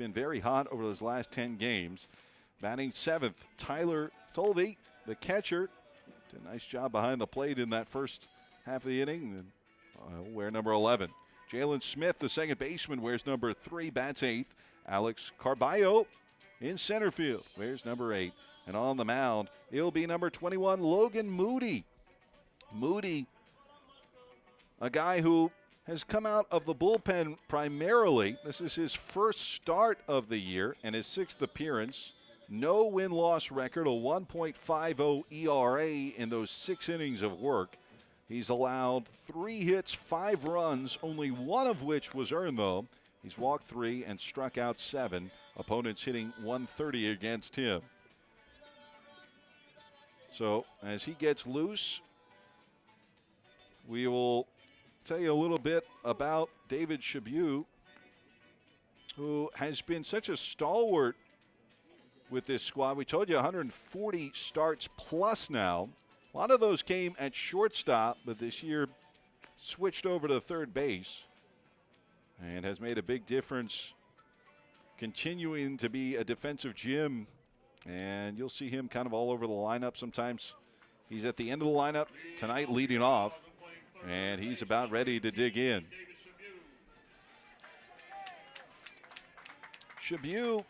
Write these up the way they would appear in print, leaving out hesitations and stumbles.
been very hot over those last 10 games. Batting seventh, Tyler Tolvey, the catcher. Did a nice job behind the plate in that first half of the inning. And wear number 11. Jalen Smith, the second baseman, wears number 3, bats eighth. Alex Carballo in center field, wears number 8. And on the mound, it'll be number 21, Logan Moody. Moody, a guy who has come out of the bullpen primarily. This is his first start of the year and his 6th appearance. No win-loss record, a 1.50 ERA in those 6 innings of work. He's allowed 3 hits, 5 runs, only one of which was earned, though. He's walked 3 and struck out 7. Opponents hitting 130 against him. So as he gets loose, we will tell you a little bit about David Chebu, who has been such a stalwart with this squad. We told you 140 starts plus now. A lot of those came at shortstop, but this year switched over to third base and has made a big difference, continuing to be a defensive gem. And you'll see him kind of all over the lineup. Sometimes he's at the end of the lineup. Tonight leading off, and he's about ready to dig in. Chebu,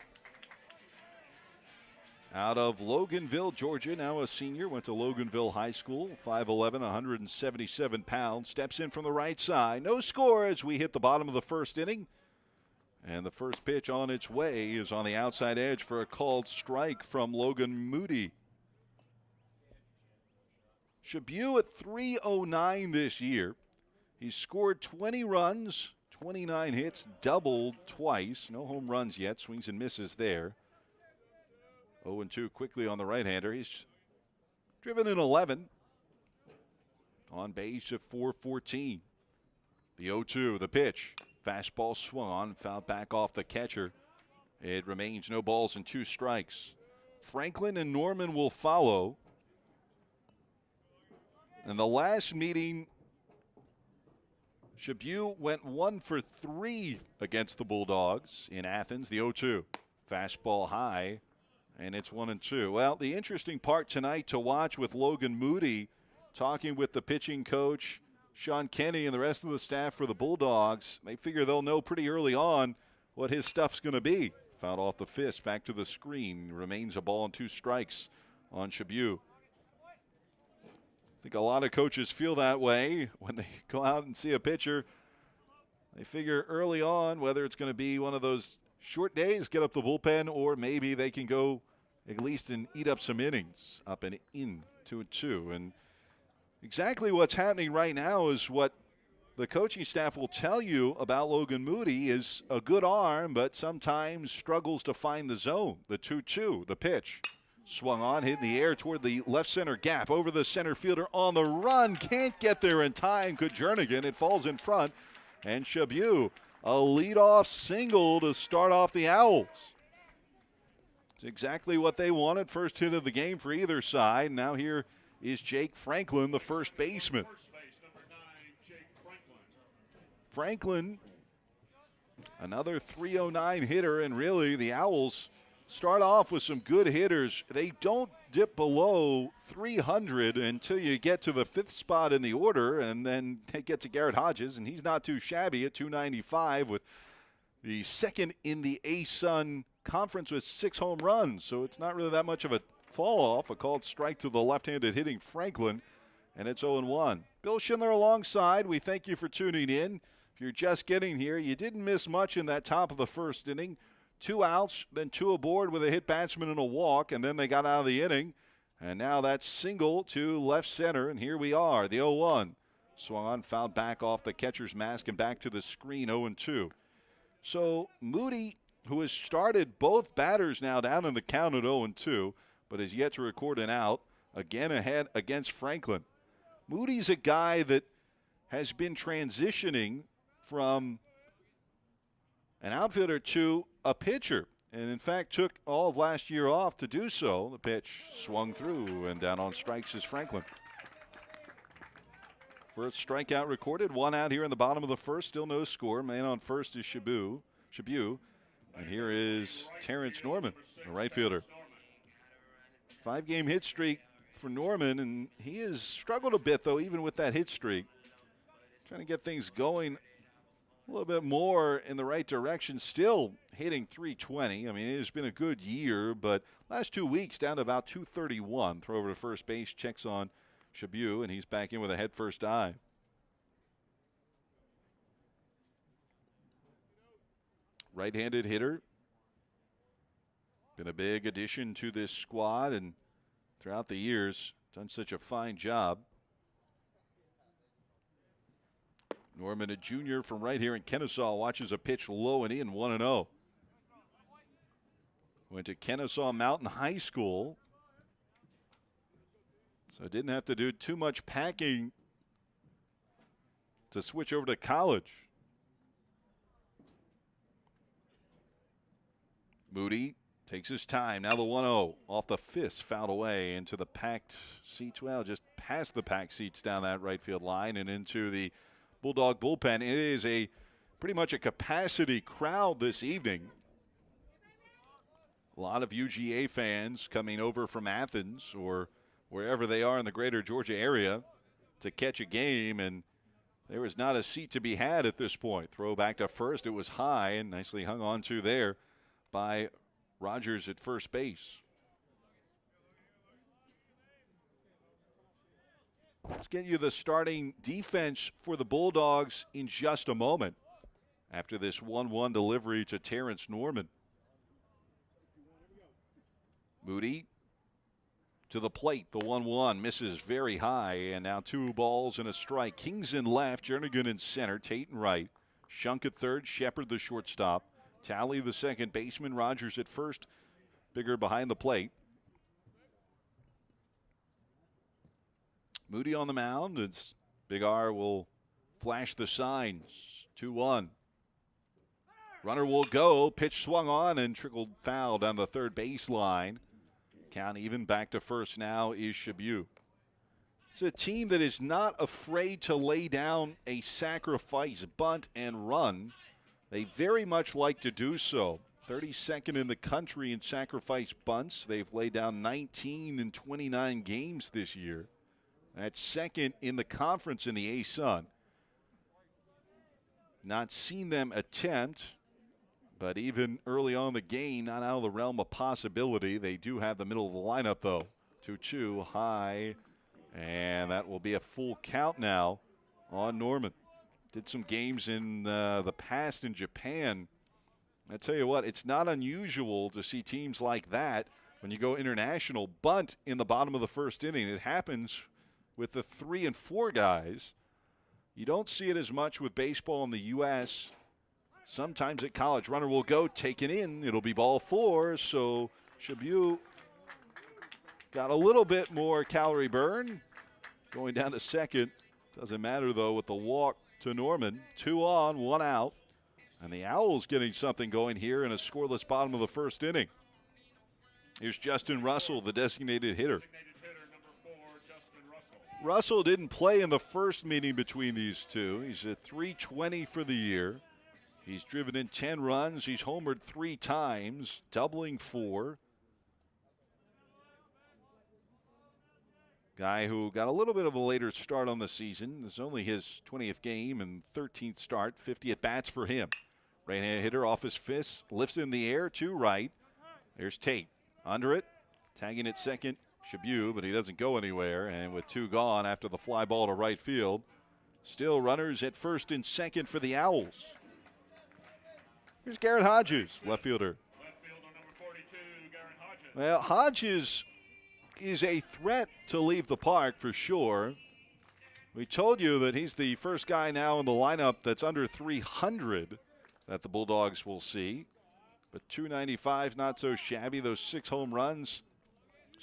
out of Loganville, Georgia, now a senior, went to Loganville High School, 5'11", 177 pounds, steps in from the right side. No score as we hit the bottom of the first inning. And the first pitch on its way is on the outside edge for a called strike from Logan Moody. Chebu at .309 this year. He's scored 20 runs, 29 hits, doubled twice. No home runs yet, swings and misses there. 0-2 quickly on the right-hander. He's driven in 11. On base at .414. The 0-2, the pitch. Fastball swung on, fouled back off the catcher. It remains no balls and 2 strikes. Franklin and Norman will follow. In the last meeting, Chebu went 1 for 3 against the Bulldogs in Athens. The 0-2, fastball high, and it's 1-2. Well, the interesting part tonight to watch with Logan Moody, talking with the pitching coach, Sean Kenny, and the rest of the staff for the Bulldogs. They figure they'll know pretty early on what his stuff's going to be. Fouled off the fist, back to the screen. Remains a ball and 2 strikes on Chebu. I think a lot of coaches feel that way when they go out and see a pitcher. They figure early on whether it's going to be one of those short days, get up the bullpen, or maybe they can go at least and eat up some innings, up and in 2-2. And exactly what's happening right now is what the coaching staff will tell you about Logan Moody is a good arm, but sometimes struggles to find the zone. The 2-2, the pitch. Swung on, hit in the air toward the left center gap. Over the center fielder on the run. Can't get there in time. Good Jernigan. It falls in front. And Chebu, a leadoff single to start off the Owls. It's exactly what they wanted. First hit of the game for either side. Now here is Jake Franklin, the first baseman. Franklin, another .309 hitter, and really the Owls start off with some good hitters. They don't dip below 300 until you get to the 5th spot in the order, and then they get to Garrett Hodges, and he's not too shabby at 295 with the second in the A-Sun Conference with 6 home runs. So it's not really that much of a fall off. A called strike to the left-handed hitting Franklin, and it's 0-1. Bill Schindler alongside. We thank you for tuning in. If you're just getting here, you didn't miss much in that top of the first inning. 2 outs, then 2 aboard with a hit batsman and a walk, and then they got out of the inning. And now that's single to left center, and here we are, the 0-1. Swung on, fouled back off the catcher's mask and back to the screen, 0-2. So Moody, who has started both batters now down in the count at 0-2, but has yet to record an out, again ahead against Franklin. Moody's a guy that has been transitioning from an outfielder to a pitcher, and in fact took all of last year off to do so. The pitch swung through, and down on strikes is Franklin. First strikeout recorded, 1 out here in the bottom of the first, still no score. Man on first is Chebu. And here is Terrence Norman, the right fielder. 5-game hit streak for Norman, and he has struggled a bit, though, even with that hit streak. Trying to get things going a little bit more in the right direction. Still hitting .320. I mean, it has been a good year, but last 2 weeks down to about .231. Throw over to first base, checks on Shabu, and he's back in with a head-first dive. Right-handed hitter. Been a big addition to this squad, and throughout the years, done such a fine job. Norman, a junior from right here in Kennesaw, watches a pitch low and in, 1-0. Went to Kennesaw Mountain High School, so didn't have to do too much packing to switch over to college. Moody takes his time. Now the 1-0 off the fist, fouled away into the packed seats. Well, just past the packed seats down that right field line and into the Bulldog bullpen. It is a pretty much a capacity crowd this evening. A lot of UGA fans coming over from Athens or wherever they are in the greater Georgia area to catch a game, and there was not a seat to be had at this point. Throw back to first. It was high and nicely hung on to there by Rogers at first base. Let's get you the starting defense for the Bulldogs in just a moment after this 1-1 delivery to Terrence Norman. Moody to the plate. The 1-1 misses very high, and now 2 balls and a strike. Kings in left, Jernigan in center, Tate in right, Shunk at third, Shepard the shortstop, Talley the second baseman, Rogers at first, Bigger behind the plate. Moody on the mound. It's Big R will flash the signs. 2-1. Runner will go. Pitch swung on and trickled foul down the third baseline. Count even. Back to first now is Shabu. It's a team that is not afraid to lay down a sacrifice bunt and run. They very much like to do so. 32nd in the country in sacrifice bunts. They've laid down 19 in 29 games this year. That's second in the conference in the ASUN. Not seen them attempt, but even early on in the game, not out of the realm of possibility. They do have the middle of the lineup, though. 2-2 high, and that will be a full count now on Norman. Did some games in the past in Japan. I tell you what, it's not unusual to see teams like that when you go international bunt in the bottom of the first inning. It happens with the 3 and 4 guys. You don't see it as much with baseball in the U.S. Sometimes at college, runner will go, take it in. It'll be ball 4, so Shabu got a little bit more calorie burn going down to second. Doesn't matter, though, with the walk to Norman. 2 on, 1 out. And the Owls getting something going here in a scoreless bottom of the first inning. Here's Justin Russell, the designated hitter. Russell didn't play in the first meeting between these two. He's at .320 for the year. He's driven in 10 runs. He's homered 3 times, doubling 4. Guy who got a little bit of a later start on the season. This is only his 20th game and 13th start. 50 at-bats for him. Right-hand hitter off his fist, lifts in the air to right. There's Tate under it, tagging at second, Shabu, but he doesn't go anywhere. And with 2 gone after the fly ball to right field, still runners at first and second for the Owls. Here's Garrett Hodges, left fielder. Number 42, Garrett Hodges. Well, Hodges is a threat to leave the park for sure. We told you that he's the first guy now in the lineup that's under 300 that the Bulldogs will see. But 295 not so shabby. Those 6 home runs.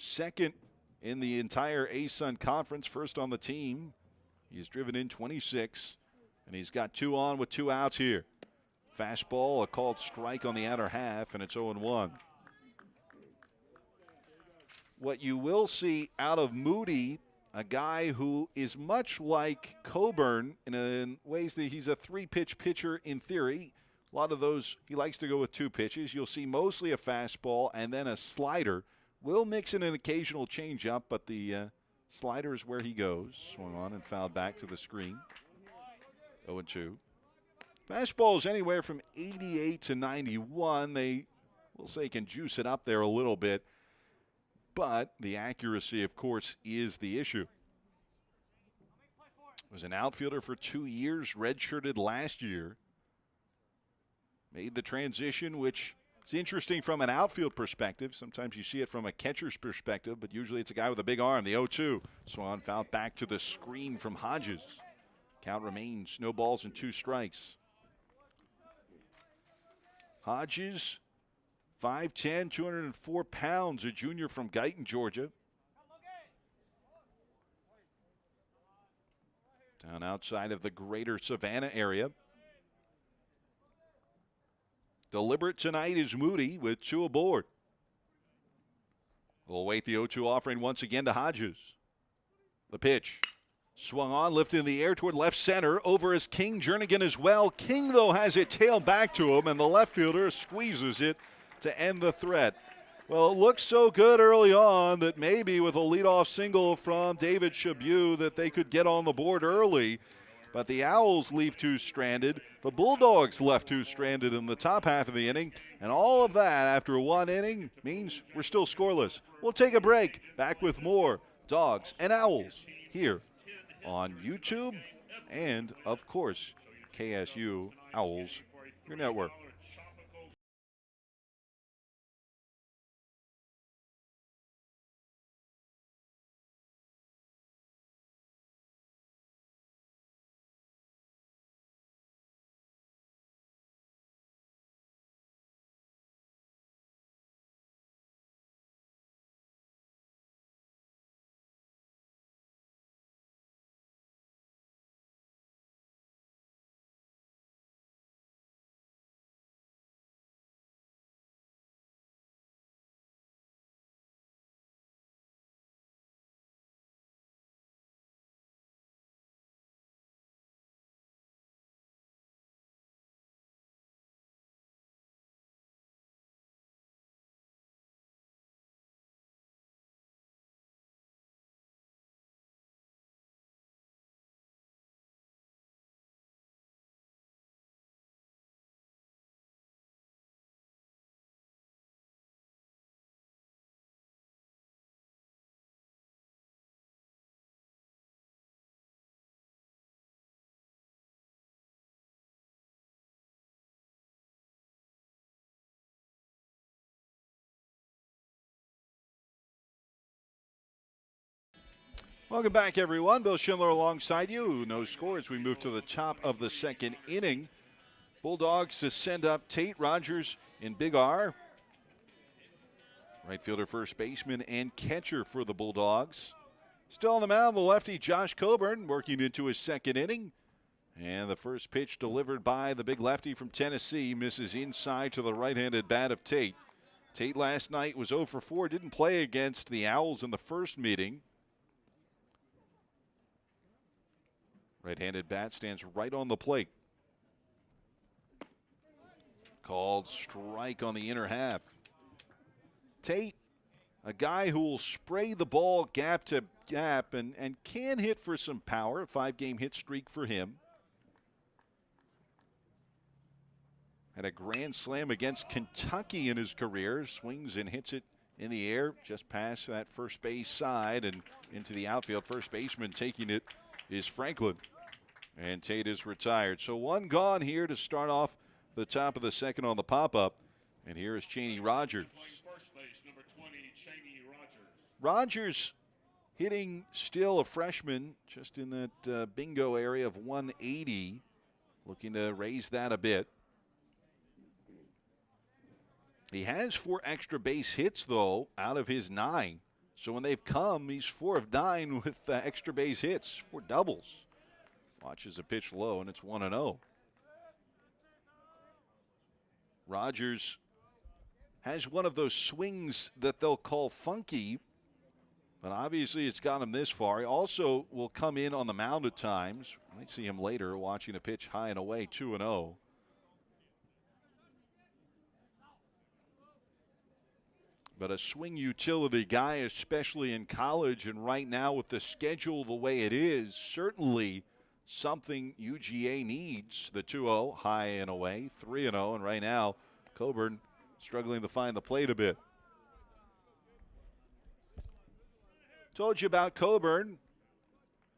Second in the entire ASUN conference. First on the team. He's driven in 26. And he's got 2 on with 2 outs here. Fastball, a called strike on the outer half, and it's 0-1. What you will see out of Moody, a guy who is much like Coburn in ways that he's a 3-pitch pitcher in theory. A lot of those, he likes to go with 2 pitches. You'll see mostly a fastball and then a slider. Will mix in an occasional changeup, but the slider is where he goes. Swung on and fouled back to the screen. 0-2. Fastballs anywhere from 88 to 91. They will say can juice it up there a little bit, but the accuracy, of course, is the issue. Was an outfielder for 2 years, redshirted last year. Made the transition, which is interesting from an outfield perspective. Sometimes you see it from a catcher's perspective, but usually it's a guy with a big arm. The 0-2. Swan fouled back to the screen from Hodges. Count remains no balls and 2 strikes. Hodges, 5'10", 204 pounds, a junior from Guyton, Georgia. Down outside of the greater Savannah area. Deliberate tonight is Moody with 2 aboard. We'll wait the 0-2 offering once again to Hodges. The pitch. Swung on, lifted in the air toward left center. Over is King. Jernigan as well. King, though, has it tailed back to him, and the left fielder squeezes it to end the threat. Well, it looks so good early on that maybe with a leadoff single from David Chabu that they could get on the board early. But the Owls leave 2 stranded. The Bulldogs left 2 stranded in the top half of the inning. And all of that after 1 inning means we're still scoreless. We'll take a break. Back with more Dogs and Owls here on YouTube and, of course, KSU Owls, your network. Welcome back, everyone. Bill Schindler alongside you. No score as we move to the top of the 2nd inning. Bulldogs to send up Tate Rogers in Big R. Right fielder, first baseman, and catcher for the Bulldogs. Still on the mound, the lefty Josh Coburn working into his 2nd inning. And the first pitch delivered by the big lefty from Tennessee misses inside to the right-handed bat of Tate. Tate last night was 0 for 4, didn't play against the Owls in the first meeting. Right-handed bat stands right on the plate. Called strike on the inner half. Tate, a guy who will spray the ball gap to gap and can hit for some power. A 5-game hit streak for him. Had a grand slam against Kentucky in his career. Swings and hits it in the air just past that first base side and into the outfield. First baseman taking it is Franklin. And Tate is retired. So 1 gone here to start off the top of the 2nd on the pop-up. And here is Cheney Rogers. First base, number 20, Cheney Rogers. Rogers hitting still a freshman, just in that bingo area of 180. Looking to raise that a bit. He has 4 extra base hits, though, out of his 9. So when they've come, he's 4 of 9 with extra base hits, 4 doubles. Watches a pitch low, and it's 1-0. Rogers has one of those swings that they'll call funky, but obviously it's got him this far. He also will come in on the mound at times. Might see him later watching a pitch high and away, 2-0. but a swing utility guy, especially in college. And right now with the schedule the way it is, certainly something UGA needs. The 2-0, high and away, 3-0. And right now, Coburn struggling to find the plate a bit. Told you about Coburn,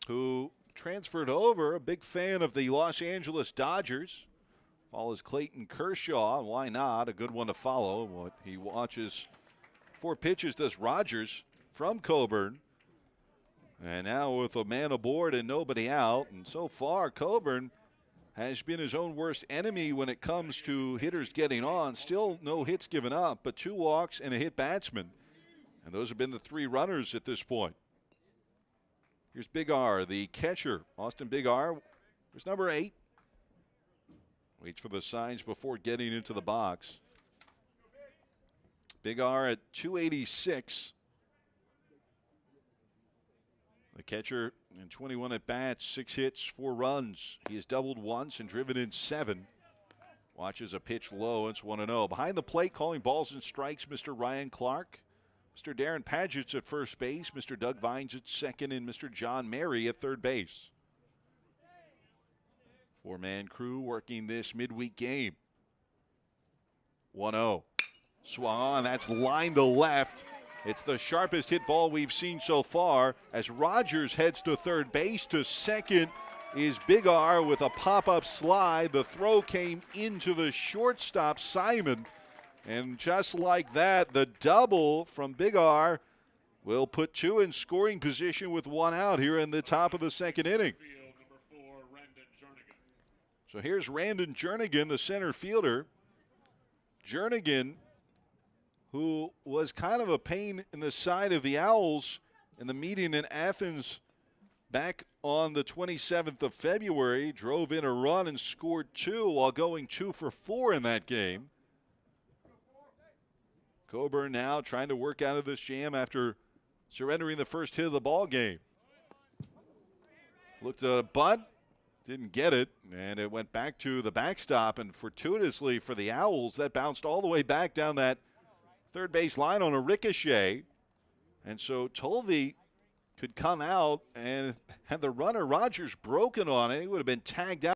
who transferred over, a big fan of the Los Angeles Dodgers. Follows Clayton Kershaw, and why not? A good one to follow. What he watches 4 pitches does Rogers from Coburn. And now with a man aboard and nobody out. And so far, Coburn has been his own worst enemy when it comes to hitters getting on. Still no hits given up, but 2 walks and a hit batsman. And those have been the 3 runners at this point. Here's Big R, the catcher. Austin Big R was number 8. Waits for the signs before getting into the box. Big R at 286. The catcher in 21 at bats, 6 hits, 4 runs. He has doubled once and driven in 7. Watches a pitch low. It's 1-0. Behind the plate, calling balls and strikes, Mr. Ryan Clark. Mr. Darren Padgett's at first base. Mr. Doug Vines at second, and Mr. John Mary at third base. 4-man crew working this midweek game. 1-0. Swung on. That's line to left. It's the sharpest hit ball we've seen so far as Rogers heads to third base. To second is Big R with a pop-up slide. The throw came into the shortstop, Simon. And just like that, the double from Big R will put 2 in scoring position with 1 out here in the top of the second inning. So here's Randon Jernigan, the center fielder. Jernigan, who was kind of a pain in the side of the Owls in the meeting in Athens back on the 27th of February, drove in a run and scored 2 while going 2 for 4 in that game. Coburn now trying to work out of this jam after surrendering the first hit of the ball game. Looked at a bunt, didn't get it, and it went back to the backstop. And fortuitously for the Owls, that bounced all the way back down that third base line on a ricochet. And so Tolve could come out, and had the runner Rogers broken on it, he would have been tagged out.